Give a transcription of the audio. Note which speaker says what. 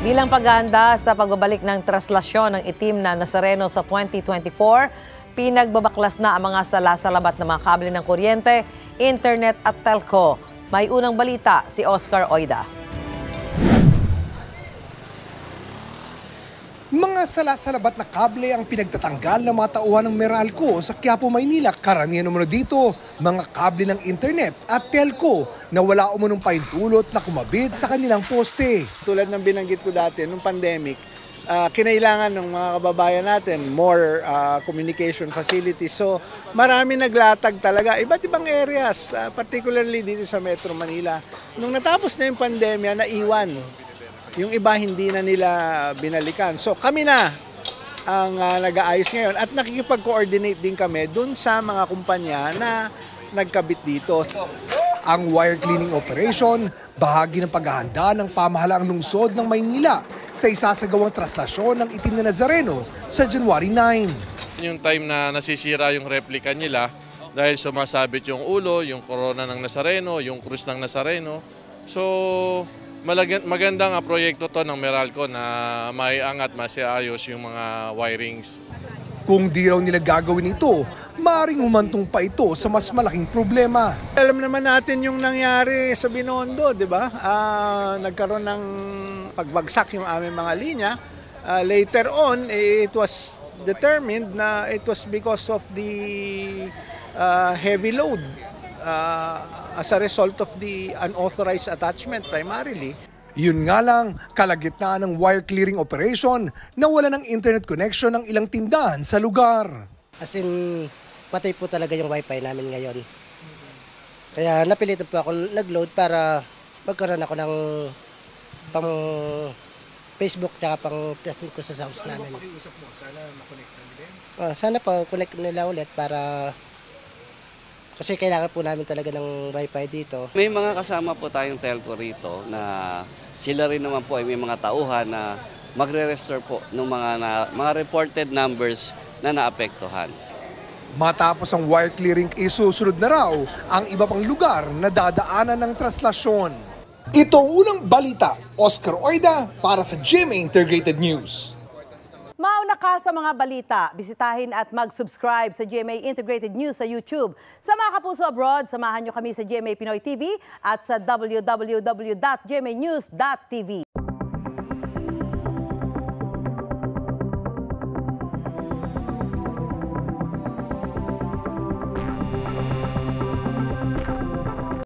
Speaker 1: Bilang paghahanda sa pagbabalik ng traslasyon ng itim na Nazareno sa 2024, pinagbabaklas na ang mga salasalabat ng mga kable ng kuryente, internet at telco. May unang balita si Oscar Oida.
Speaker 2: Mga salasalabat na kable ang pinagtatanggal ng mga tauhan ng Meralco sa Quiapo, Maynila. Karamihan umano dito, mga kable ng internet at telco na wala umunong pahintulot na kumabit sa kanilang poste.
Speaker 3: Tulad ng binanggit ko dati, nung pandemic, kinailangan ng mga kababayan natin more communication facilities. So marami naglatag talaga, iba't ibang areas, particularly dito sa Metro Manila. Nung natapos na yung pandemya, naiwan. Yung iba hindi na nila binalikan. So kami na ang nag-aayos ngayon at nakikipag-coordinate din kami dun sa mga kumpanya na nagkabit dito.
Speaker 2: Ang wire cleaning operation, bahagi ng paghahanda ng pamahalaang lungsod ng Maynila sa isasagawang traslasyon ng itim na Nazareno sa January 9.
Speaker 4: Yung time na nasisira yung replica nila dahil sumasabit yung ulo, yung corona ng Nazareno, yung krus ng Nazareno. So magandang proyekto to ng Meralco na maiangat, masiayos yung mga wirings.
Speaker 2: Kung di raw nila gagawin ito, maaaring humantong pa ito sa mas malaking problema.
Speaker 3: Alam naman natin yung nangyari sa Binondo, di ba? Nagkaroon ng pagbagsak yung aming mga linya. Later on, it was determined na it was because of the heavy load. As a result of the unauthorized attachment primarily.
Speaker 2: Yun nga lang, kalagitnaan ng wire clearing operation na wala ng internet connection ng ilang tindahan sa lugar.
Speaker 5: As in, patay po talaga yung wifi namin ngayon. Kaya napilitan po ako nag-load para magkaroon ako ng pang Facebook tsaka pang testing ko sa sounds namin.
Speaker 2: Ano pakiusap mo? Sana makonect na nila?
Speaker 5: Sana pa connect nila ulit para kasi kailangan po namin talaga ng wifi dito.
Speaker 6: May mga kasama po tayong telco rito na sila rin naman po ay may mga tauhan na magre-restore po ng mga reported numbers na naapektuhan.
Speaker 2: Matapos ang wire clearing, isusunod na raw ang iba pang lugar na dadaanan ng traslasyon. Ito ang unang balita, Oscar Oida para sa GMA Integrated News.
Speaker 1: Mauna ka sa mga balita, bisitahin at mag-subscribe sa GMA Integrated News sa YouTube. Sa mga kapuso abroad, samahan nyo kami sa GMA Pinoy TV at sa www.gmanews.tv.